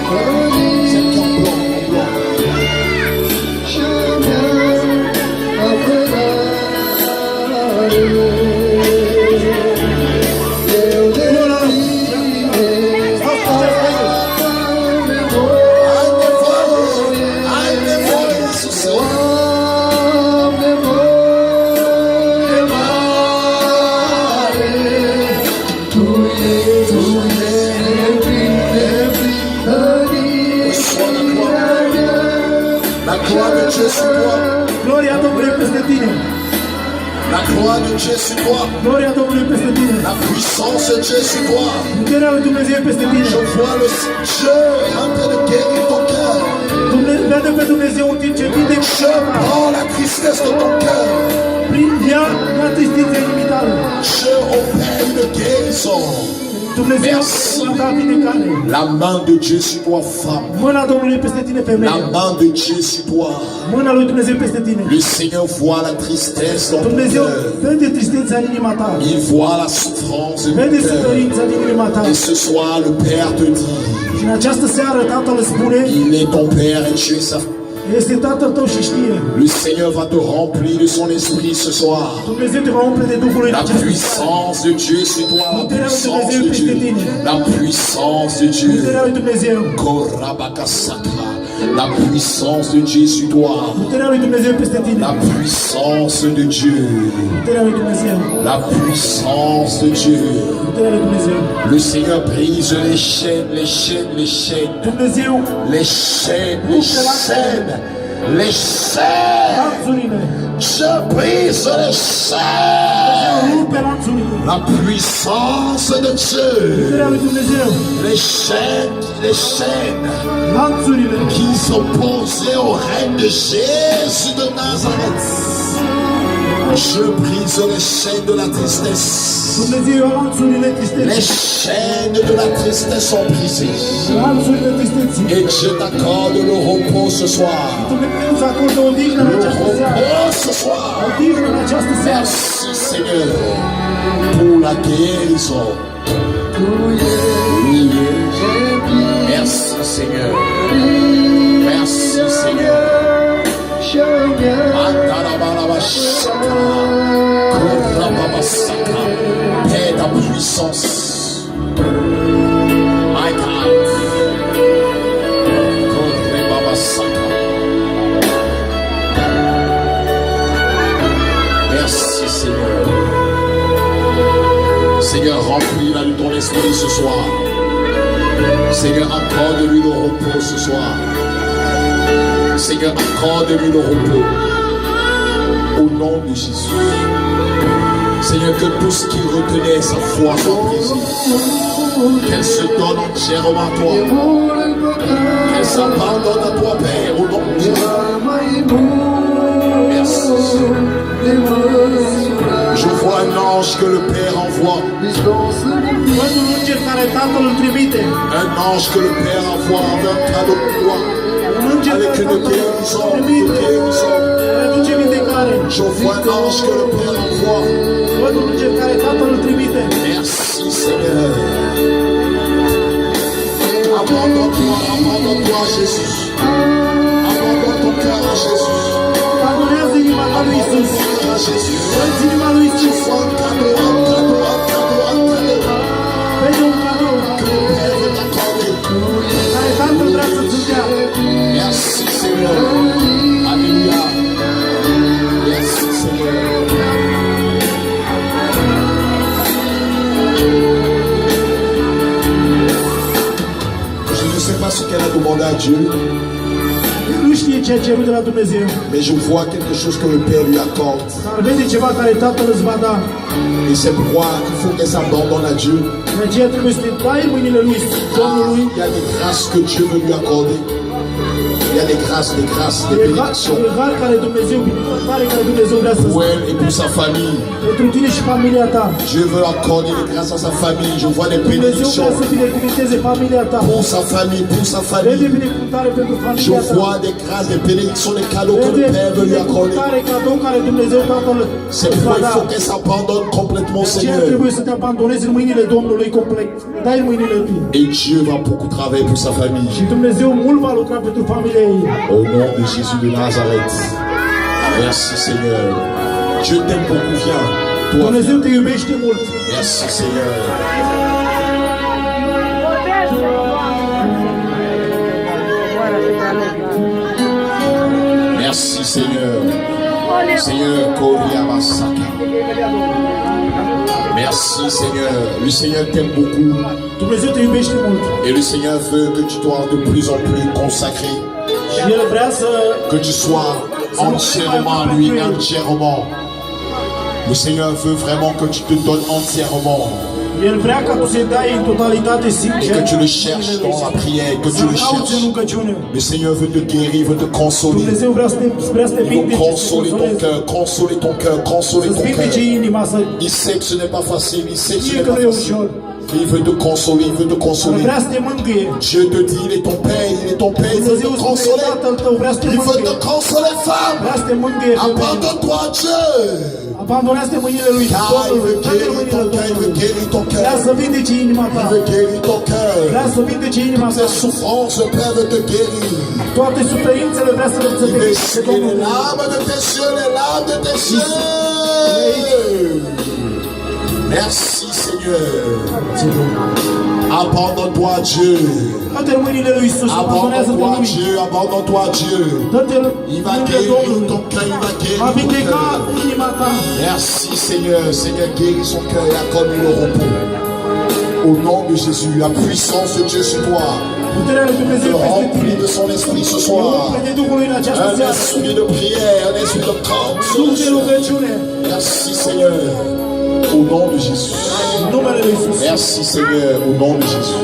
Celle qui est en blanc, Gloria Domnului peste tine. La gloire de Dieu sur toi. Gloria Domnului peste tine. La puissance de Dieu sur toi. Puterea lui Dumnezeu peste tine. Je vois le Dieu est en train de guérir ton cœur. Vede pe Dumnezeu în timp ce vindecă. Je prends la tristesse de ton cœur. Ia la tristețea inimitare. Je opère une guérison. Dumnezeu a dat vindecare. La main de Dieu sur toi, femme. Mâna Domnului peste tine, femeie. La main de Dieu sur toi. Mâna lui Dumnezeu peste tine. Le Seigneur voit la tristesse dans ton Dumnezeu cœur. vede tristețea în inima ta. Il voit la souffrance de Vede ton cœur. suferința din inima ta. Et ce soir, le Père te dit, Și în această seară Tatăl spune, il est ton Père et tu es sa. este Tatăl tău și știe. Le Seigneur va te remplir de son esprit ce soir. Dumnezeu te va umple de Duhul lui în La această seară. puissance de Dieu sur toi, la puissance de Dieu, la puissance de Dieu. Puterea lui Dumnezeu. Korabakasatra. La puissance de Dieu sur toi, Puterea lui Dumnezeu peste tine. la puissance de Dieu, Puterea lui Dumnezeu. la puissance de Dieu. Puterea lui Dumnezeu. Le Seigneur brise les chaînes, les chaînes, les chaînes, Dumnezeu les chaînes, les chaînes, les chaînes. lanțurile. Je brise les chaînes. Rupe lanțurile. La puissance de Dieu. Puterea lui Dumnezeu. Les chaînes Lanțurile. qui s'opposaient au règne de Jésus de Nazareth. Je brise les chaînes de la tristesse. Dumnezeu lanțurile Les tristeții. chaînes de la tristesse sont brisées. Lanțurile tristeții. Et Dieu t'accorde le repos ce soir. Dumnezeu îți acordă o dignă în Le această seară. repos ce soir. O dignă în această seară. Merci Seigneur pour la guérison. Oui. Merci Seigneur. Merci Seigneur. Paix ta puissance. My God. Merci Seigneur. Seigneur, remplis-la de ton esprit ce soir. Seigneur, accorde-lui le repos ce soir. Seigneur, accorde-lui le repos. Au nom de Jésus. Seigneur, que tout ce qui retenait sa foi soit brisé. Qu'elle se donne entièrement à toi. Qu'elle s'abandonne à toi, Père, au nom de Jésus. Merci. Je vois un ange que le Père envoie. Văd un înger care Tatăl îl trimite. Un ange que le Père envoie avec un cadeau de toi. Un înger Avec care une Tatăl guérison, îl une trimite. guérison. Care aduce vindecare. Je vois un ange que le Père envoie. Văd un înger care Tatăl îl trimite. Merci Seigneur. Abandonne-toi à Jésus. Abandonne ton cœur à Jésus. Adorează inima ta lui Iisus. À Jésus. Dă-ți inima lui Iisus. Un cadeau, un cadeau, un cadeau, un cadeau. Vede un cadou Que le Père veut t'accorder. care Tatăl vrea să-ți dea. Merci Seigneur. Alléluia. Merci Seigneur. Je ne sais pas ce qu'elle a demandé à Dieu, Nu știe ce a cerut de la Dumnezeu. mais je vois quelque chose que le Père lui accorde. Dar vede ceva care Tatăl îți va da. Et c'est pourquoi il faut qu'elle s'abandonne à Dieu. De aceea trebuie să te dai în mâinile lui Car Domnului. il y a des grâces que Dieu veut lui accorder. Il y a des grâces, des E bénédictions har care Dumnezeu, binecuvântare care Dumnezeu vrea să pour elle et pour sa famille. pentru tine și familia ta. Dieu veut accorder des grâces à sa famille. Je vois des Dumnezeu bénédictions vrea să binecuvânteze familia ta. pour sa famille, pour sa Vede famille. binecuvântare pentru Je familia ta. vois des grâces, des bénédictions, des cadeaux que le Vede Père veut lui accorder. binecuvântare, cadou care Dumnezeu Tatăl C'est îți va pourquoi il da. faut qu'elle s'abandonne complètement au Aceea Seigneur. trebuie să te abandonezi în mâinile Domnului complet. Dai în mâinile Lui. Et Dieu va beaucoup travailler pour sa famille. Și Dumnezeu mult va lucra pentru familia ei. Au nom de Jésus de Nazareth. Merci Seigneur. Dieu t'aime beaucoup, viens. Toi, Dumnezeu te iubește mult. merci Seigneur. Merci Seigneur. Seigneur, Koria Masaka. Merci Seigneur. Le Seigneur t'aime beaucoup. Dumnezeu te iubește mult. Et le Seigneur veut que tu sois de plus en plus consacré. Și El vrea să Que tu sois entièrement à lui, entièrement. Le Seigneur veut vraiment que tu te donnes entièrement. El vrea ca tu să-i dai în totalitate Et sincer. que tu le cherches dans la prière, que tu Să-L le cauți în cherches. rugăciune. Le Seigneur veut te guérir, veut te consoler. Dumnezeu vrea să te Il veut vindece, consoler ton cœur, consoler ton cœur, consoler să-ți ton vindece cœur. inima, să Il sait que ce n'est pas facile, il sait que ce știe n'est că pas nu e facile. ușor. Mais il veut te consoler, il veut te consoler. Vrea să te mângâie. Dieu te dit, il est ton Père, il est ton Père, il veut Dumnezeu te spune, consoler. Tatăl tău vrea să te Il veut mângâie. te consoler, femme. Vrea să te mângâie, femeie. Abandonne-toi à Dieu. Abandonează-te mâinile lui Car il Domnului. veut Dă-te în guérir mâinile ton cœur, il veut Domnului. guérir ton Vrea cœur. să vindece inima ta. Il veut guérir ton cœur. Vrea să vindece inima ta. Tes souffrances, le Père veut te guérir. Toate suferințele vrea să le Il veut vindece essuyer les Domnul. larmes de tes yeux, les larmes de tes yeux. Merci Seigneur. Abandonne-toi à Dieu. Dă-te în mâinile lui Iisus. Abandonează-te Abandonne-toi à lui. Dieu, abandonne-toi à Dieu. Dă-te în Il va mâinile guérir Domnului. ton cœur, il va guérir Va ton vindeca cœur. inima ta. Merci Seigneur, Seigneur guéris son cœur et accorde-lui le repos. Au nom de Jésus, la puissance de Dieu sur toi, Puterea lui te Dumnezeu peste remplis tine. de son esprit ce soir. Umple-te Duhului în această Un seară. esprit de prière, un esprit de Duh de consolation. rugăciune. Merci Seigneur, au nom de Jésus. În numele lui Iisus. Merci Seigneur, au nom de Jésus.